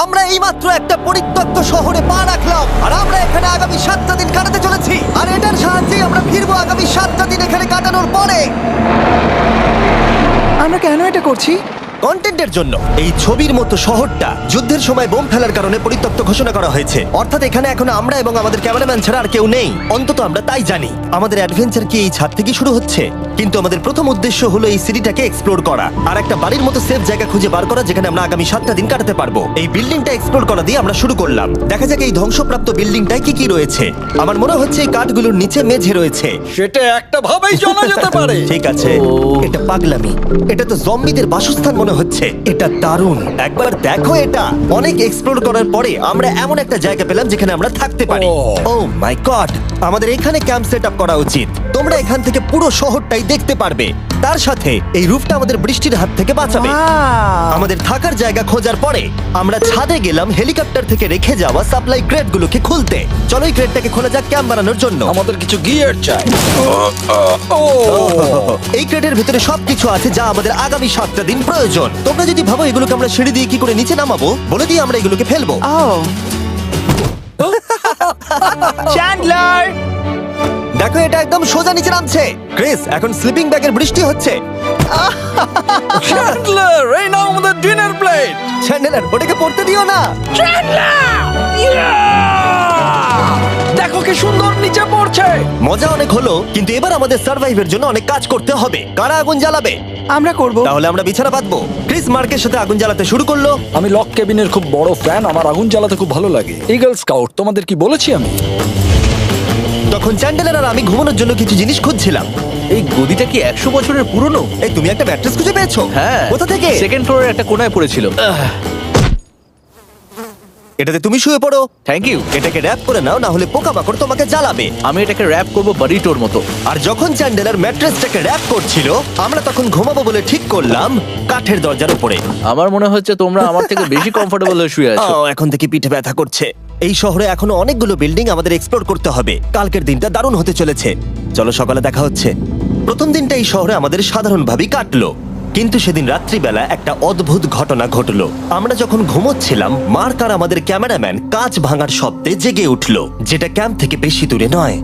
আমরা এইমাত্র একটা পরিত্যক্ত শহরে পা রাখলাম আর আমরা এখানে আগামী 7টা দিন কাটাতে চলেছি আর এটার সাহায্যে আমরা ফিরবো আগামী 7টা দিন এখানে কাটানোর পরে। আমরা কেন এটা করছি? কন্টেন্টের জন্য। এই ছবির মতো শহরটা যুদ্ধের সময় বোম ফেলার কারণে পরিত্যক্ত ঘোষণা করা হয়েছে, অর্থাৎ এখানে এখন আমরা এবং আমাদের ক্যামেরাম্যান ছাড়া আর কেউ নেই, অন্তত আমরা তাই জানি। আমাদের অ্যাডভেঞ্চার কি এই ছাদ থেকে শুরু হচ্ছে? কিন্তু আমাদের প্রথম উদ্দেশ্য হলো এই সিটিটাকে এক্সপ্লোর করা আর একটা বাড়ির মতো সেফ জায়গা খুঁজে বার করা যেখানে আমরা আগামী 7টা দিন কাটাতে পারবো। এই বিল্ডিংটা এক্সপ্লোর করা দিয়ে আমরা শুরু করলাম। দেখা যাক এই ধ্বংসপ্রাপ্ত বিল্ডিংটায় কি কি রয়েছে। আমার মনে হচ্ছে এই কাঠগুলোর নিচে মেঝে রয়েছে। সেটা একটা ভাবেই জানা যেতে পারে। ঠিক আছে, এটা পাগলামি। এটা তো জম্বিদের বাসস্থান মনে হচ্ছে। এটা দারুণ, একবার দেখো এটা। অনেক এক্সপ্লোর করার পরে আমরা এমন একটা জায়গা পেলাম যেখানে আমরা থাকতে পারি। ও মাই গড, আমাদের এখানে ক্যাম্প সেট আপ করা উচিত। তোমরা এখান থেকে পুরো শহরটাই দেখতে পারবে। তার সাথে এই রুফটা আমাদের বৃষ্টির হাত থেকে বাঁচাবে। Wow! আমাদের থাকার জায়গা খোঁজার পরে আমরা ছাদে গেলাম হেলিকপ্টার থেকে রেখে যাওয়া সাপ্লাই ক্রেটগুলোকে খুলতে। চলো এই ক্রেটটাকে খোলা যাক ক্যাম্প বানানোর জন্য। আমাদের কিছু গিয়ার চাই। এই ক্রেটের ভিতরে সবকিছু আছে যা আমাদের আগামী 7টা দিন প্রয়োজন। তোমরা যদি ভাবো এগুলোকে আমরা সিঁড়ি দিয়ে কি করে নিচে নামাবো, বলে দিয়ে আমরা এগুলোকে ফেলবো। Oh! চ্যান্ডলার! দেখো এটা একদম সোজা নিচে নামছে। ক্রিস, এখন স্লিপিং ব্যাগের বৃষ্টি হচ্ছে। চ্যান্ডলার, এই নাও আমাদের ডিনার প্লেট। চ্যান্ডেলার, ওটাকে পড়তে দিও না। দেখো কি সুন্দর নিচে পড়ছে। মজা অনেক হলো, কিন্তু এবার আমাদের সার্ভাইভের জন্য অনেক কাজ করতে হবে। কারা আগুন জ্বালাবে? আমরা করব। তাহলে আমরা বিছানা পাতবো। ক্রিস মার্কের সাথে আগুন জ্বালাতে শুরু করলো। আমি লক কেবিনের খুব বড় ফ্যান, আমার আগুন জ্বালাতে খুব ভালো লাগে। ইগল স্কাউট, তোমাদের কি বলেছি আমি? তখন চ্যান্ডেলার আর আমি ঘুমানোর জন্য কিছু জিনিস খুঁজছিলাম। এই গদিটা কি 100 বছরের পুরনো? এই তুমি একটা ম্যাট্রেস খুঁজে পেয়েছো? হ্যাঁ। কোথা থেকে? সেকেন্ড ফ্লোরের একটা কোণায় পড়েছিল। এটাতে তুমি শুয়ে পড়ো। Thank you. এটাকে র‍্যাপ করে নাও, না হলে পোকামাকড় তোমাকে জ্বালাবে। আমি এটাকে র‍্যাপ করব বারিটোর মতো। আর যখন চ্যান্ডেলার ম্যাট্রেসটাকে র‍্যাপ করছিল, আমরা তখন ঘুমাবো বলে ঠিক করলাম কাঠের দরজার উপরে। আমার মনে হচ্ছে তোমরা আমার থেকে বেশি কমফোর্টেবল হয়ে শুয়ে আছো। এখন থেকে পিঠে ব্যথা করছে। এই শহরে এখনো অনেকগুলো বিল্ডিং আমাদের এক্সপ্লোর করতে হবে। কালকের দিনটা দারুণ হতে চলেছে। চলো সকালে দেখা হচ্ছে। প্রথম দিনটা এই শহরে আমাদের সাধারণভাবেই কাটলো, কিন্তু সেদিন রাত্রিবেলা একটা অদ্ভুত ঘটনা ঘটলো। আমরা যখন ঘুমোচ্ছিলাম, মার্ক আর আমাদের ক্যামেরাম্যান কাঁচ ভাঙার শব্দে জেগে উঠলো, যেটা ক্যাম্প থেকে বেশি দূরে নয়।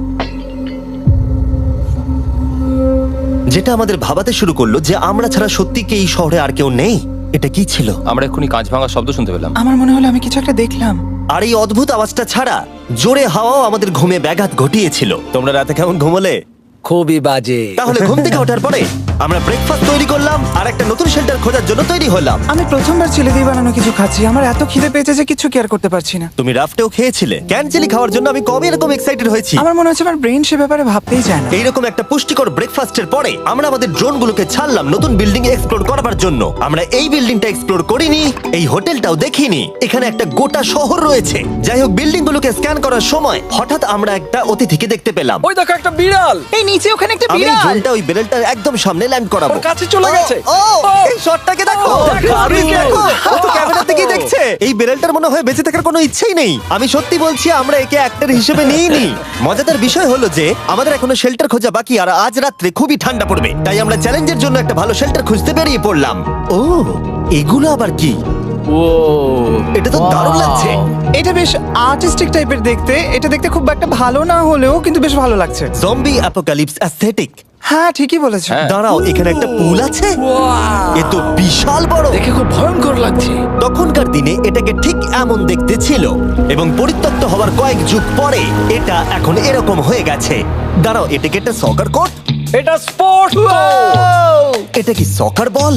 যেটা আমাদের ভাবাতে শুরু করলো যে আমরা ছাড়া সত্যি কি এই শহরে আর কেউ নেই। এটা কি ছিল? আমরা এক্ষুনি কাঁচ ভাঙার শব্দ শুনতে পেলাম। আমার মনে হলো আমি কিছু একটা দেখলাম। আর এই অদ্ভুত আওয়াজটা ছাড়া জোরে হাওয়াও আমাদের ঘুমে ব্যাঘাত ঘটিয়েছিল। তোমরা রাতে কেমন ঘুমোলে? খুবই বাজে। তাহলে ঘুম থেকে ওঠার পরে আমরা ব্রেকফাস্ট তৈরি করলাম আর একটা নতুন শেল্টার খোঁজার জন্য তৈরি হলাম। আমি প্রথমবার ছেলে দিয়ে বানানো কিছু খাচ্ছি। আমার এত খিদে পেয়েছে যে কিছু কেয়ার করতে পারছি না। তুমি রাফটেও খেয়েছিলে। ক্যানচেলি খাওয়ার জন্য আমি কবে এরকম এক্সাইটেড হয়েছি। আমার মনে হচ্ছে আমার ব্রেন সে ব্যাপারে ভাবতেই চায় না। এইরকম একটা পুষ্টিকর ব্রেকফাস্টের পরে আমরা আমাদের ড্রোনগুলোকে ছাড়লাম নতুন বিল্ডিং এক্সপ্লোর করার জন্য। আমরা এই বিল্ডিংটা এক্সপ্লোর করিনি, এই হোটেলটাও দেখিনি। এখানে একটা গোটা শহর রয়েছে। যাই হোক, বিল্ডিংগুলোকে স্ক্যান করার সময় হঠাৎ আমরা একটা অতিথিকে দেখতে পেলাম। ওই দেখো একটা বিড়াল। এই নিচে ওখানে একটা আমি এই বিড়াল। ড্রোনটা ওই বেরেলটার একদম সামনে ল্যান্ড করাবো। ওর কাছে চলে গেছে। ও, এই শটটাকে দেখো। দেখো, আপনি দেখো। দেখো, ও তো ক্যামেরা থেকেই দেখছে। এই বেরেলটার মনে হয় বেঁচে থাকার কোনো ইচ্ছেই নেই। আমি সত্যি বলছি, আমরা একে অ্যাক্টর হিসেবে নিইনি। মজাদার বিষয় হলো যে আমাদের এখনো শেল্টার খোঁজা বাকি, আর আজ রাত্রে খুবই ঠান্ডা পড়বে। তাই আমরা চ্যালেঞ্জের জন্য একটা ভালো শেল্টার খুঁজতে বেরিয়ে পড়লাম। ও, এগুলো আবার কি? ও, এটা তো দারুণ লাগছে। এটা বেশ আর্টিস্টিক টাইপের দেখতে। এটা দেখতে খুব একটা ভালো না হলেও কিন্তু বেশ ভালো লাগছে। Zombie apocalypse aesthetic. হ্যাঁ, ঠিকই বলেছো। দাঁড়াও, এখানে একটা পুল আছে। এ তো বিশাল বড়। দেখে খুব ভয়ঙ্কর লাগছে। তখনকার দিনে এটাকে ঠিক এমন দেখতে ছিল, এবং পরিত্যক্ত হওয়ার কয়েক যুগ পরে এটা এখন এরকম হয়ে গেছে। দাঁড়াও, এটাকে একটা সকার কোর্ট? এটা স্পোর্টস। এটা কি সকার বল?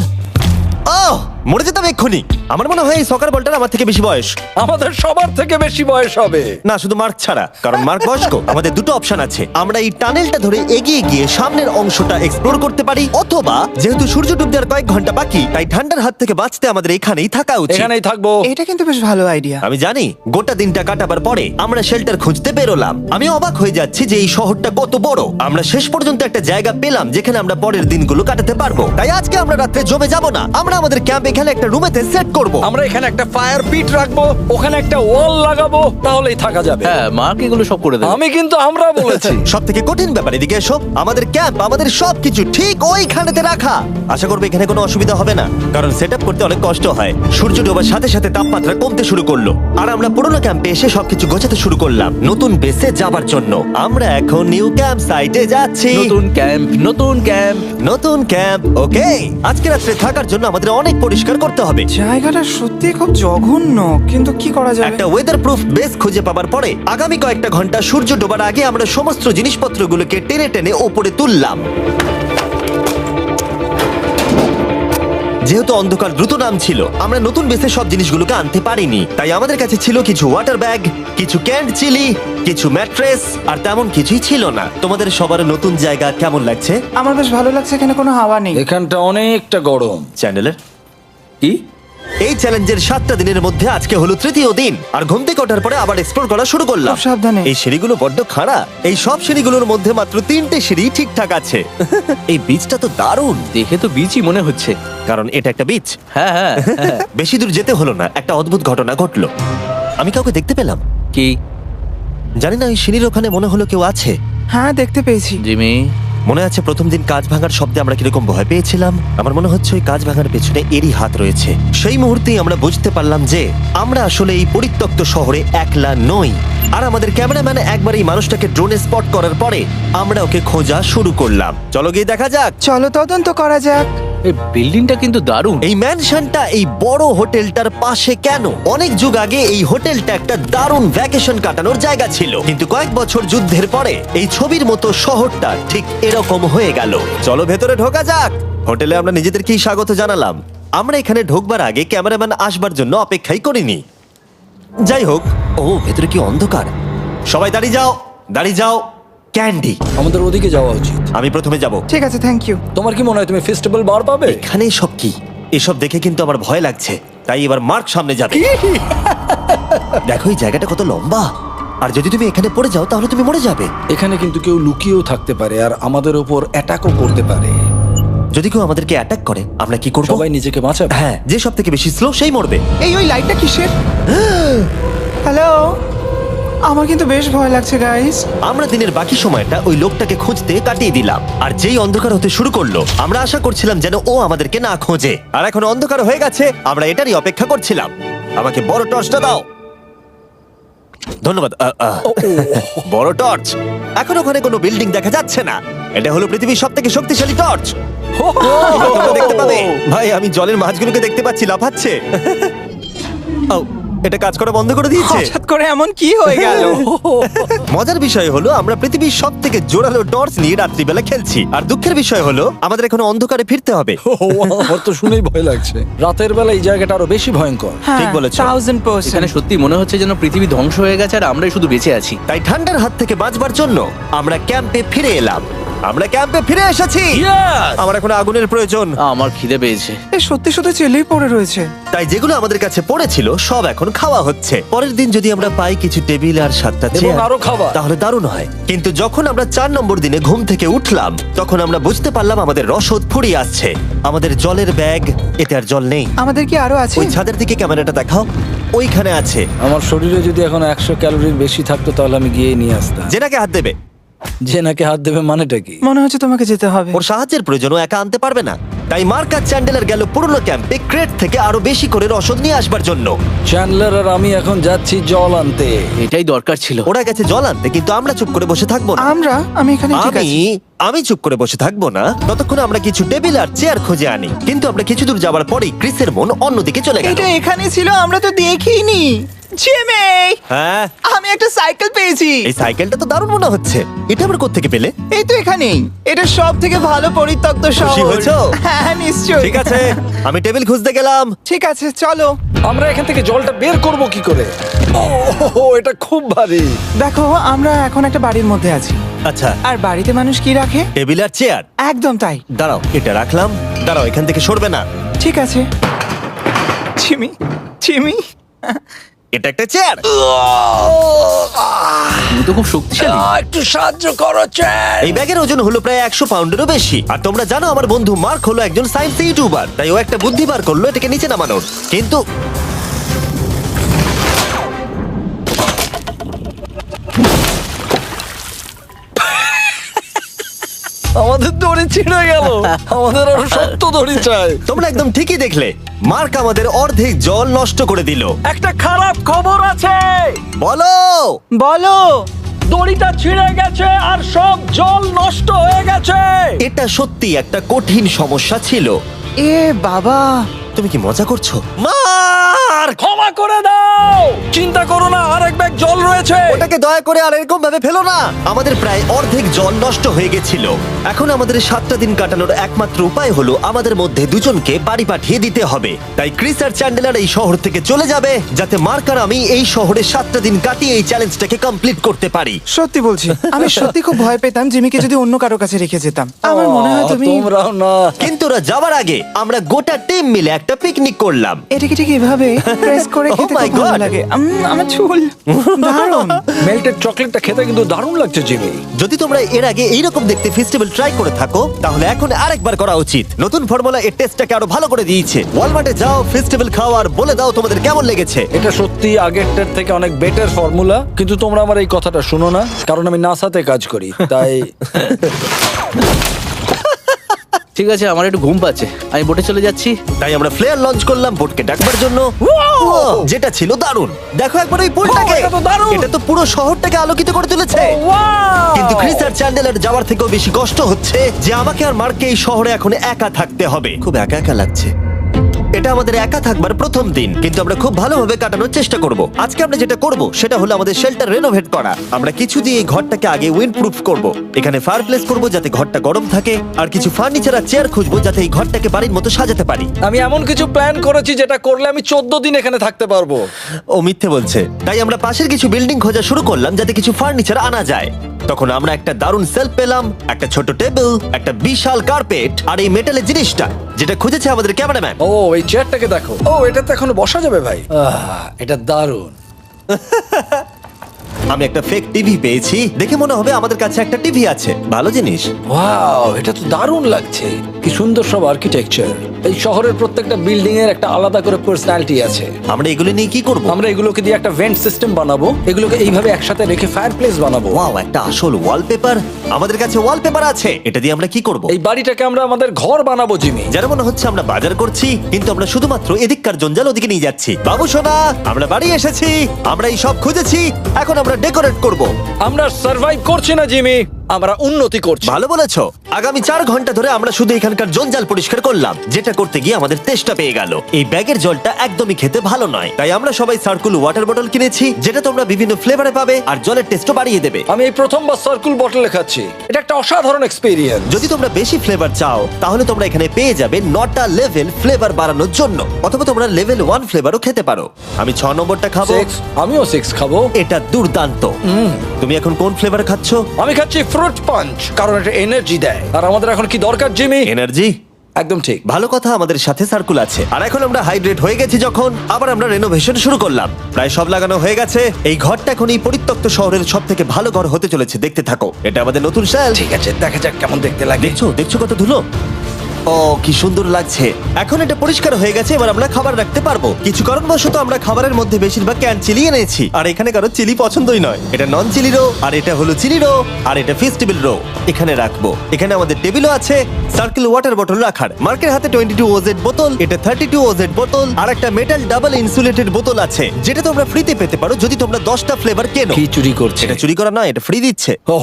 আহ, মরে যেতাম এক্ষুনি। আমার মনে হয় এই সকার বলটার আমার থেকে বেশি বয়স। আমাদের সবার থেকে বেশি বয়স হবে। না, শুধু মার্ক ছাড়া, কারণ মার্ক বয়স্ক। আমাদের দুটো অপশন আছে। আমরা এই টানেলটা ধরে এগিয়ে গিয়ে সামনের অংশটা এক্সপ্লোর করতে পারি, অথবা যেহেতু সূর্য ডুবতে আর কয়েক ঘন্টা বাকি, তাই ঠান্ডার হাত থেকে বাঁচতে আমাদের এখানেই থাকা উচিত। এখানেই থাকবো। এটা কিন্তু বেশ ভালো আইডিয়া। আমি জানি। গোটা দিনটা কাটাবার পরে আমরা শেল্টার খুঁজতে বেরোলাম। আমি অবাক হয়ে যাচ্ছি যে এই শহরটা কত বড়। আমরা শেষ পর্যন্ত একটা জায়গা পেলাম যেখানে আমরা পরের দিনগুলো কাটাতে পারবো। তাই আজকে আমরা রাত্রে জমে যাব না। আমরা আমাদের ক্যাম্পে এখানে একটা রুমেতে সেট করব। আমরা এখানে একটা ফায়ার পিট রাখবো, ওখানে একটা ওয়াল লাগাবো, তাহলেই থাকা যাবে। হ্যাঁ মার্ক এগুলো সব করে দেবে। আমি কিন্তু আমরা বলেছি। সব থেকে কঠিন ব্যাপার, এদিকে এসো। আমাদের ক্যাম্প, আমাদের সবকিছু ঠিক ওইখানেতে রাখা। আশা করবো এখানে কোনো অসুবিধা হবে না, কারণ সেট আপ করতে অনেক কষ্ট হয়। সূর্য ডোবার সাথে সাথে তাপমাত্রা কমতে শুরু করলো, আর আমরা পুরোনো ক্যাম্পে এসে সবকিছু গোছাতে শুরু করলাম নতুন বেসে যাবার জন্য। আমরা এখন নিউ ক্যাম্প সাইটে যাচ্ছি। নতুন ক্যাম্প, নতুন ক্যাম্প। নতুন ক্যাম্প, ওকে। আজকে রাত্রে থাকার জন্য আমাদের অনেক পরিষ্কার করতে হবে। জায়গাটা সত্যি খুব জঘন্য, কিন্তু কি করা যাবে? একটা ওয়েদার প্রুফ বেস খুঁজে পাবার পরে আগামী কয়েকটা ঘন্টা সূর্য ডোবার আগে আমরা সমস্ত জিনিসপত্রগুলোকে টেনে টেনে ওপরে তুললাম। যেহেতু অন্ধকার দ্রুত নামছিল, আমরা নতুন বেসে সব জিনিসগুলোকে আনতে পারিনি, তাই আমাদের কাছে ছিল কিছু ওয়াটার ব্যাগ, কিছু ক্যান্ড চিলি, কিছু ম্যাট্রেস, আর তেমন কিছুই ছিল না। তোমাদের সবার নতুন জায়গা কেমন লাগছে? আমার বেশ ভালো লাগছে, এখানে কোনো হাওয়া নেই। এখানটা অনেকটা গরম। চ্যানেলের কি? এই চ্যালেঞ্জের 7টা দিনের মধ্যে আজকে হলো তৃতীয় দিন, আর ঘুম থেকে ওঠার পরে আবার এক্সপ্লোর করা শুরু করলাম। খুব সাবধানে। এই সিঁড়িগুলো বড্ড খাড়া। এই সব সিঁড়িগুলোর মধ্যে মাত্র 3টে সিঁড়ি ঠিকঠাক আছে। এই বীজটা তো দারুণ, দেখে তো বিচই মনে হচ্ছে। কারণ এটা একটা বীজ। হ্যাঁ হ্যাঁ হ্যাঁ। বেশি দূর যেতে হলো না, একটা অদ্ভুত ঘটনা ঘটলো। আমি কাউকে দেখতে পেলাম, কি? জানি না, ওই সিঁড়ির ওখানে মনে হলো কেউ আছে। হ্যাঁ, দেখতে পেয়েছি। জিমি, মনে আছে প্রথম দিন কাঁচ ভাঙার শব্দে আমরা কিরকম ভয় পেয়েছিলাম? আমার মনে হচ্ছে ওই কাঁচ ভাঙার পেছনে এরই হাত রয়েছে। সেই মুহূর্তেই আমরা বুঝতে পারলাম যে আমরা আসলে এই পরিত্যক্ত শহরে একলা নই। আর আমাদের ক্যামেরাম্যান একবার এই মানুষটাকে ড্রোনে স্পট করার পরে আমরা ওকে খোঁজা শুরু করলাম। চলো গিয়ে দেখা যাক। চলো তদন্ত করা যাক। এই বিল্ডিংটা কিন্তু দারুণ। এই ম্যানশনটা এই বড় হোটেলটার পাশে কেন? অনেক যুগ আগে এই হোটেলটা একটা দারুণ ভ্যাকেশন কাটানোর জায়গা ছিল, কিন্তু কয়েক বছর যুদ্ধের পরে এই ছবির মতো শহরটা ঠিক এরকম হয়ে গেল। চলো ভেতরে ঢোকা যাক। হোটেলে আমরা নিজেদেরকেই স্বাগত জানালাম। আমরা এখানে ঢোকবার আগে ক্যামেরাম্যান আসবার জন্য অপেক্ষাই করিনি। যাই হোক, ও ভেতরে কি অন্ধকার। সবাই দাঁড়িয়ে যাও, দাঁড়িয়ে যাও। ক্যান্ডি, আমাদের ওদিকে যাওয়া উচিত। আমি প্রথমে যাব। ঠিক আছে, থ্যাংক ইউ। তোমার কি মনে হয় তুমি ফেস্টিভ্যাল বার পাবে? এখানে সব কি? এসব দেখে কিন্তু আমার ভয় লাগছে, তাই এবার মার্ক সামনে যাবে। দেখো এই জায়গাটা কত লম্বা, আর যদি তুমি এখানে পড়ে যাও তাহলে তুমি মরে যাবে। এখানে কিন্তু কেউ লুকিয়েও থাকতে পারে আর আমাদের ওপর অ্যাটাকও করতে পারে। যদি কেউ আমাদেরকে অ্যাটাক করে আমরা কি করব? সবাই নিজেকে বাঁচাবে। হ্যাঁ, যে সব থেকে বেশি স্লো সেই মরবে। ওই লাইটটা কিসের? হ্যালো, আমার কিন্তু বেশ ভয় লাগছে গাইস। আমরা দিনের বাকি সময়টা ওই লোকটাকে খুঁজতে কাটিয়ে দিলাম, আর যেই অন্ধকার হতে শুরু করলো আমরা আশা করছিলাম যেন ও আমাদেরকে না খোঁজে। আর এখন অন্ধকার হয়ে গেছে, আমরা এটারই অপেক্ষা করছিলাম। আমাকে বড় টর্চটা দাও। ধন্যবাদ। বড় টর্চ। এখন ওখানে কোনো বিল্ডিং দেখা যাচ্ছে না। এটা হলো পৃথিবীর সব থেকে শক্তিশালী টর্চ। তোমরা দেখতে পাবে। ভাই, আমি জলের মাছগুলোকে দেখতে পাচ্ছি লাফাচ্ছে। ও, এটা কাজ করা বন্ধ করে দিয়েছে। হঠাৎ করে এমন কি হয়ে গেল? মজার বিষয় হলো আমরা পৃথিবীর সব থেকে জোরালো টর্চ নিয়ে রাত্রিবেলা খেলছি, আর দুঃখের বিষয় হলো আমাদের এখন অন্ধকারে ফিরতে হবে। আমার তো শুনেই ভয় লাগছে। রাতের বেলা এই জায়গাটা আরো বেশি ভয়ঙ্কর। ঠিক বলেছো। 1000%। এখানে সত্যি মনে হচ্ছে যেন পৃথিবী ধ্বংস হয়ে গেছে আর আমরাই শুধু বেঁচে আছি। তাই ঠান্ডার হাত থেকে বাঁচবার জন্য আমরা ক্যাম্পে ফিরে এলাম। আমরা ক্যাম্পে ফিরে এসেছি। আমার এখন আগুনের প্রয়োজন। আমার খিদে পেয়েছে। এ সত্যি সত্যি চেলেই পড়ে রয়েছে। তাই যেগুলো আমাদের কাছে পড়েছিল সব এখন খাওয়া হচ্ছে। পরের দিন যদি আমরা পাই কিছু টেবিল আর 7টা এবং চেয়ার আরো খাবার। তাহলে দারুণ হয়। কিন্তু যখন আমরা 4 নম্বর দিনে ঘুম থেকে উঠলাম তখন আমরা বুঝতে পারলাম আমাদের রসদ ফুরিয়ে আসছে। আমাদের জলের ব্যাগ, এতে আর জল নেই। আমাদের কি আরো আছে? ওই ছাদের দিকে ক্যামেরাটা দেখাও, ওইখানে আছে। আমার শরীরে যদি এখন 100 ক্যালোরির বেশি থাকতো তাহলে আমি গিয়ে নিয়ে আসতাম। জেনাকে হাত দেবে। যে নাকি হাত দেবে মানেটা কি? মনে হচ্ছে তোমাকে যেতে হবে। ওর সাহায্যের প্রয়োজন, ও একা আনতে পারবে না। তাই মার্ক আর চ্যান্ডেলার গেল পুরনো ক্যাম্পে ক্রেট থেকে আরো বেশি করে রসদ নিয়ে আসবার জন্য। চ্যান্ডলার আর আমি এখন যাচ্ছি জল আনতে। এটাই দরকার ছিল। ওরা গেছে জল আনতে, কিন্তু আমরা চুপ করে বসে থাকবো না। আমি এখানে ঠিক আছি। আমি চুপ করে বসে থাকবো না ততক্ষণ আমরা কিছু টেবিল আর চেয়ার খুঁজে আনি। কিন্তু আমরা কিছু দূর যাবার পরেই ক্রিসের মন অন্যদিকে চলে গেল। এটা এখানে ছিল, আমরা তো দেখিনি। জিমি, হ্যাঁ, আমি একটা সাইকেল পেয়েছি। এই সাইকেলটা তো দারুণ মনে হচ্ছে। এটা আমরা কোত্থেকে পেলে? এই তো এখানেই। এটা সব থেকে ভালো পরিত্যক্ত খুশি শহর। হয়েছো? হ্যাঁ, নিশ্চয়ই। ঠিক আছে, আমি টেবিল খুঁজতে গেলাম। ঠিক আছে, চলো। আমরা এখান থেকে জলটা বের করব কি করে? ও, এটা খুব ভারী। দেখো, আমরা এখন একটা বাড়ির মধ্যে আছি। আচ্ছা, আর বাড়িতে মানুষ কি রাখে? টেবিল আর চেয়ার। একদম তাই। দাঁড়াও, এটা রাখলাম। দাঁড়াও, এখান থেকে সরবে না। ঠিক আছে। চিমি, চিমি, এটা একটা চেয়ার। তুমি তো খুব শক্তিশালী। একটু সাহায্য করো চ্যান। এই ব্যাগের ওজন হলো প্রায় 100 পাউন্ডেরও বেশি। আর তোমরা জানো আমার বন্ধু মার্ক হলো একজন সায়েন্স ইউটিউবার, তাই ও একটা বুদ্ধি বার করলো এটাকে নিচে নামানোর। কিন্তু আমাদের দড়ি ছিঁড়ে গেল। আমাদের আরো শক্ত দড়ি চাই। তোমরা একদম ঠিকই দেখলে, মার্ক আমাদের অর্ধেক জল নষ্ট করে দিল। একটা খারাপ খবর আছে, বলো। বলো। দড়িটা ছিঁড়ে গেছে আর সব জল নষ্ট হয়ে গেছে। এটা সত্যি একটা কঠিন সমস্যা ছিল। এ বাবা। তুমি কি মজা করছো? মার্ক, ক্ষমা করে দাও। চিন্তা করো না, আরেক ব্যাগ জল রয়েছে। ওটাকে দয়া করে আর এরকম ভাবে ফেলো না। আমাদের প্রায় অর্ধেক জল নষ্ট হয়ে গেছিল। এখন আমাদের 7টা দিন কাটানোর একমাত্র উপায় হলো আমাদের মধ্যে দুজনকে বাড়ি পাঠিয়ে দিতে হবে। তাই ক্রিস আর চ্যান্ডেলার এই শহর থেকে চলে যাবে, যাতে মার্ক আর আমি এই শহরে 7টা দিন কাটিয়ে এই চ্যালেঞ্জটাকে কমপ্লিট করতে পারি। সত্যি বলছি, আমি সত্যি খুব ভয় পেতাম জিমিকে যদি অন্য কারো কাছে রেখে যেতাম। আমার মনে হয় তুমি তোমরাও না। কিন্তু ওরা যাওয়ার আগে আমরা গোটা টিম মিলে একটা পিকনিক করলাম। এটাকে ঠিক এভাবে প্রেস করে Oh খেতে my খুব ভালো God! লাগে। আমার চুল দারুণ। মেল্টেড চকলেটটা খেতে কিন্তু দারুণ লাগছে জিমি। যদি তোমরা এর আগে এইরকম দেখতে ফেস্টিভ্যাল ট্রাই করে থাকো, তাহলে এখন আরেকবার করা উচিত। নতুন ফর্মুলা এর টেস্টটাকে আরো ভালো করে দিয়েছে। ওয়ালমার্টে যাও, ফেস্টিভ্যাল খাও আর বলে দাও তোমাদের কেমন লেগেছে। এটা সত্যি আগেরটার থেকে অনেক বেটার ফর্মুলা, কিন্তু তোমরা আমার এই কথাটা শুনো না, কারণ আমি নাসাতে কাজ করি, তাই ঠিক আছে, আমার একটু ঘুম পাচ্ছে, আমি বোটে চলে যাচ্ছি। তাই আমরা ফ্লেয়ার লঞ্চ করলাম বোটকে ডাকবার জন্য, যেটা ছিল দারুণ। দেখো একবার ওই পুলটাকে, এটা তো দারুণ! এটা তো পুরো শহরটাকে আলোকিত করে তুলেছে। কিন্তু ক্রিস আর চ্যান্ডেলার যাওয়ার থেকেও বেশি কষ্ট হচ্ছে যে আমাকে আর মার্ককে এই শহরে এখন একা থাকতে হবে। খুব একা একা লাগছে। এটা আমাদের একা থাকবার প্রথম দিন, কিন্তু আমরা খুব ভালোভাবে কাটানোর চেষ্টা করব। আজকে আমরা যেটা করব সেটা হলো আমাদের শেল্টার রেনোভেট করা। আমরা কিছু দিয়ে এই ঘরটাকে আগে উইন্ড প্রুফ করব। এখানে ফায়ারপ্লেস করব যাতে ঘরটা গরম থাকে, আর কিছু ফার্নিচার আর চেয়ার খুঁজবো যাতে এই ঘরটাকে বাড়ির মতো সাজাতে পারি। আমি এমন কিছু প্ল্যান করেছি যেটা করলে আমি 14 দিন এখানে থাকতে পারবো। ও মিথ্যে বলছে। তাই আমরা পাশের কিছু বিল্ডিং খোঁজা শুরু করলাম যাতে কিছু ফার্নিচার আনা যায়। তখন আমরা একটা দারুণ সেলফ পেলাম, একটা ছোট টেবিল, একটা বিশাল কার্পেট আর এই মেটালের জিনিসটা যেটা খুঁজেছে আমাদের ক্যামেরাম্যান। ও এই চেয়ারটাকে দেখো, ও এটাতে এখনো বসা যাবে ভাই। এটা দারুণ। আমি একটা ফেক টিভি পেয়েছি, দেখে মনে হবে আমাদের কাছে একটা টিভি আছে। ভালো জিনিস। ওয়াও, এটা তো দারুণ লাগছে। কি সুন্দর সব আর্কিটেকচার। এই শহরের প্রত্যেকটা বিল্ডিং এর একটা আলাদা করে পার্সোনালিটি আছে। আমরা এগুলো নিয়ে কি করব? আমরা এগুলোকে দিয়ে একটা ভেন্ট সিস্টেম বানাবো, এগুলোকে এইভাবে একসাথে রেখে ফায়ারপ্লেস বানাবো। ওয়াও, একটা আসল ওয়ালপেপার। আমাদের কাছে ওয়ালপেপার আছে, এটা দিয়ে আমরা কি করব? এই বাড়িটাকে আমরা আমাদের ঘর বানাবো জিমি। যারা মনে হচ্ছে আমরা বাজার করছি, কিন্তু আমরা শুধুমাত্র এদিককার জঞ্জাল ওদিকে নিয়ে যাচ্ছি। বাবু সোনা, আমরা বাড়ি এসেছি, আমরা এই সব খুঁজেছি, এখন আমরা ডেকোরেট করব। আমরা সার্ভাইভ করছি না জিমি, আমরা উন্নতি করছি। ভালো বলেছো। আগামী 4 ঘন্টা ধরে আমরা শুধু এখানকার জঞ্জাল পরিষ্কার করলাম, যেটা করতে গিয়ে আমাদের তেষ্টা পেয়ে গেল। এই ব্যাগের জলটা একদমই খেতে ভালো নয়, তাই আমরা সবাই সার্কুল ওয়াটার বটল কিনেছি, যেটা তোমরা বিভিন্ন ফ্লেভারে পাবে আর জলের টেস্টও বাড়িয়ে দেবে। আমি এই প্রথমবার সার্কুল বটলে খাচ্ছি, এটা একটা অসাধারণ এক্সপেরিয়েন্স। যদি তোমরা বেশি ফ্লেভার চাও, তাহলে তোমরা এখানে পেয়ে যাবে 9টা লেভেল ফ্লেভার বাড়ানোর জন্য, অথবা তোমরা লেভেল 1 ফ্লেভারও খেতে পারো। আমি 6 নম্বরটা খাবো। আমিও 6 খাবো। এটা দুর্দান্ত। তুমি এখন কোন ফ্লেভার খাচ্ছ? আমি খাচ্ছি ফ্রুট পাঞ্চ, কারণ এটা এনার্জি দেয়। আর আমাদের এখন কি দরকার জিমি? এনার্জি। একদম ঠিক। ভালো কথা, আমাদের সাথে সার্কুল আছে। আর এখন আমরা হাইড্রেট হয়ে গেছি যখন, আবার আমরা রেনোভেশন শুরু করলাম। প্রায় সব লাগানো হয়ে গেছে। এই ঘরটা এখন এই পরিত্যক্ত শহরের সব থেকে ভালো ঘর হতে চলেছে। দেখতে থাকো, এটা আমাদের নতুন স্টাইল। ঠিক আছে, দেখা যাক কেমন দেখতে লাগে। দেখছো কত ধুলো। ও কি সুন্দর লাগছে। এখন এটা পরিষ্কার হয়ে গেছে, এবার আমরা খাবার রাখতে পারবো। কিছু কারণবশত আমরা খাবারের মধ্যে বেশিরভাগ ক্যান চিলি এনেছি, আর এখানে কারো চিলি পছন্দই নয়। এটা নন চিলি রো, আর এটা হলো চিলি রো, আর এটা ফেস্টিভ্যাল রো। এখানে রাখবো। এখানে আমাদের টেবিলও আছে, সার্কেল ওয়াটার বটল রাখার। মার্কের হাতে 22 ওজেড বোতল, এটা 32 ওজেড বোতল, আর একটা মেটাল ডাবল ইনসুলেটেড বোতল আছে, যেটা তোমরা ফ্রিতে পেতে পারো যদি তোমরা 10টা ফ্লেভার কেনো। কি চুরি করছে? এটা চুরি করা নয়, এটা ফ্রি দিচ্ছে। ও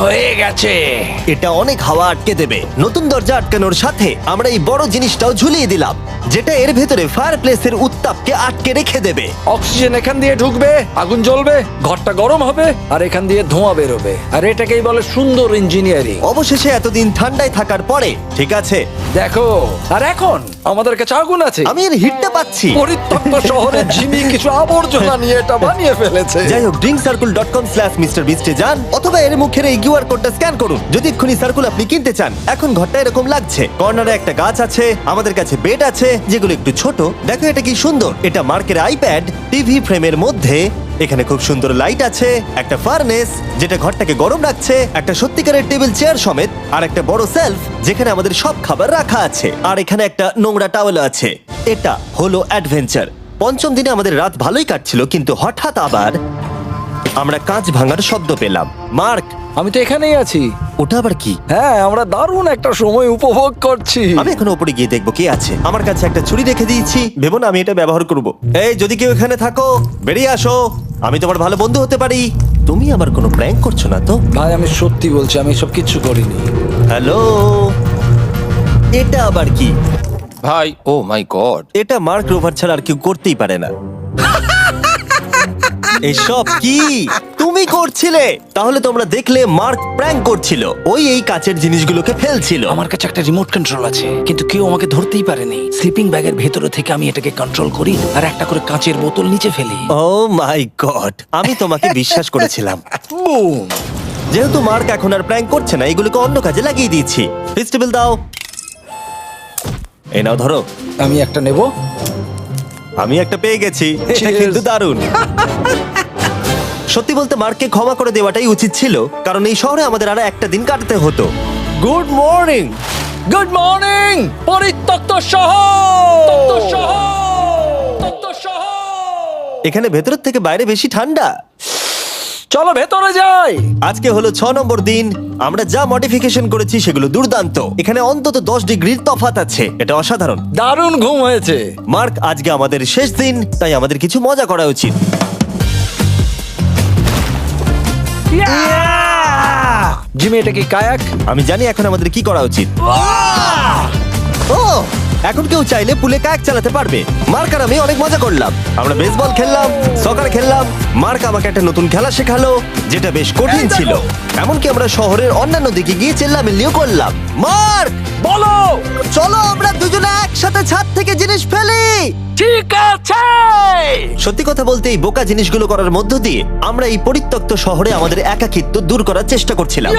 হয়ে গেছে। এটা অনেক হাওয়া আটকে দেবে। নতুন দরজা আটকানোর সাথে আমরা এই বড় জিনিসটাও ঝুলিয়ে দিলাম, যেটা এর ভেতরে ফায়ারপ্লেসের উত্তাপকে আটকে রেখে দেবে। অক্সিজেন এখান দিয়ে ঢুকবে, আগুন জ্বলবে, ঘরটা গরম হবে, আর এখান দিয়ে ধোঁয়া বেরোবে। আর এটাকেই বলে সুন্দর ইঞ্জিনিয়ারিং। অবশেষে এতদিন ঠান্ডায় থাকার পরে ঠিক আছে। দেখো, আর এখন আমাদের কাছে আগুন আছে। আমি এর হিটটা পাচ্ছি। পরিত্যক্ত শহরে জিমি কিছু আবর্জনা নিয়ে এটা বানিয়ে ফেলেছে। যাই হোক, drinkcircle.com/MrBeast এ যান, অথবা এর মুখের এই কিউআর কোডটা স্ক্যান করুন যদি এক্ষুনি সার্কুল আপনি কিনতে চান। এখন ঘরটা এরকম লাগছে, কর্নারে একটা গাছ আছে, আমাদের কাছে বেড আছে যেগুলো একটু ছোট। দেখো এটা কি সুন্দর, এটা মার্কের আইপ্যাড টিভি ফ্রেমের মধ্যে। এখানে খুব সুন্দর লাইট আছে, একটা ফার্নেস যেটা ঘরটাকে গরম রাখছে, একটা সত্যিকারের টেবিল চেয়ার সমেত, আর একটা বড় সেলফ যেখানে আমাদের সব খাবার রাখা আছে, আর এখানে একটা নোংরা টাওয়েল আছে। এটা হলো অ্যাডভেঞ্চার। পঞ্চম দিনে আমাদের রাত ভালোই কাটছিল, কিন্তু হঠাৎ আবার আমরা কাঁচ ভাঙার শব্দ পেলাম। মার্ক, আমি তো এখানেই আছি। ওটা আবার কি? হ্যাঁ, আমরা দারুণ একটা সময় উপভোগ করছি। আমি এখন উপরে গিয়ে দেখবো কে আছে। আমার কাছে একটা ছুরি রেখে দিয়েছি, ভেবো না আমি এটা ব্যবহার করব। এই যদি কেউ এখানে থাকো বেরিয়ে আসো, আমি তোমার ভালো বন্ধু হতে পারি। তুমি আমার কোনো প্র্যাঙ্ক করছো না তো? ভাই আমি সত্যি বলছি, আমি সব কিচ্ছু করিনি। হ্যালো, এটা আবার কি? ভাই ও মাই গড, এটা মার্ক রোভার ছাড়া আর কেউ করতেই পারে না। এসব কি তুমি করছিলে? তাহলে তোমরা দেখলে মার্ক প্র্যাঙ্ক করছিল। ওই এই কাচের জিনিসগুলোকে ফেলছিল। আমার কাছে একটা রিমোট কন্ট্রোল আছে, কিন্তু কেউ আমাকে ধরতেই পারেনি। স্লিপিং ব্যাগের ভেতরে থেকে আমি এটাকে কন্ট্রোল করি আর একটা করে কাঁচের বোতল নিচে ফেলি। ও মাই গড, আমি তোমাকে বিশ্বাস করেছিলাম। বুম! যেহেতু মার্ক এখন আর প্র্যাঙ্ক করছে না, এগুলোকে অন্য কাজে লাগিয়ে দিয়েছি। ফেস্টিভ্যাল দাও। এই নাও ধরো। আমি একটা নেব। আমি একটা পেয়ে গেছি, এটা Cheers! কিন্তু দারুণ। সত্যি বলতে মার্ককে ক্ষমা করে দেওয়াটাই উচিত ছিল, কারণ এই শহরে আমাদের আর একটা দিন কাটাতে হতো। Good morning. গুড মর্নিং পরিত্যক্ত শহর। এখানে ভেতরের থেকে বাইরে বেশি ঠান্ডা। চলো ভেতরে যাই। আজকে হলো 6 নম্বর দিন। আমরা যা মডিফিকেশন করেছি সেগুলো দুর্দান্ত। এখানে অন্তত 10 ডিগ্রির তফাৎ আছে, এটা অসাধারণ। দারুণ ঘুম হয়েছে। মার্ক, আজকে আমাদের শেষ দিন, তাই আমাদের কিছু মজা করা উচিত। জিমি, এটা কি কায়াক? আমি জানি এখন আমাদের কি করা উচিত। ও, এখন কেউ চাইলে পুলে কায়াক চালাতে পারবে। মার্ক আর আমি অনেক মজা করলাম। আমরা বেসবল খেললাম, সকার খেললাম। মার্ক আমাকে একটা নতুন খেলা শেখালো, যেটা বেশ কঠিন ছিল। এমনকি আমরা শহরের অন্যান্য দিকে গিয়ে চেল্লামিল্লিও করলাম। মার্ক, বলো। চলো আমরা দুজনে একসাথে ছাদ থেকে জিনিস ফেলি। ঠিক আছে। সত্যি কথা বলতে এই বোকা জিনিসগুলো করার মধ্য দিয়ে আমরা এই পরিত্যক্ত শহরে আমাদের একাকিত্ব দূর করার চেষ্টা করছিলাম।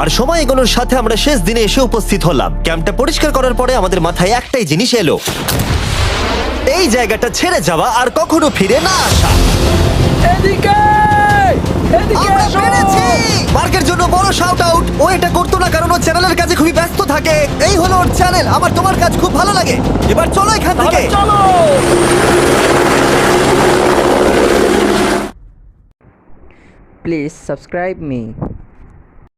আর সময় এগোনোর সাথে আমরা শেষ দিনে এসে উপস্থিত হলাম। ক্যাম্পটা পরিষ্কার করার পরে আমাদের মাথায় একটাই জিনিস এলো, এই জায়গাটা ছেড়ে যাওয়া আর কখনো ফিরে না আসা। এদিকে এদিকে আমরা এসো। পেরেছি! মার্কের জন্য বড় শাউট আউট। ও এটা করতো না কারণ ও চ্যানেলের কাজে খুবই ব্যস্ত থাকে। এই হলো ওর চ্যানেল। আমার তোমার কাজ খুব ভালো লাগে। এবার চলো এখান থেকে। তাহলে চলো। Please subscribe me.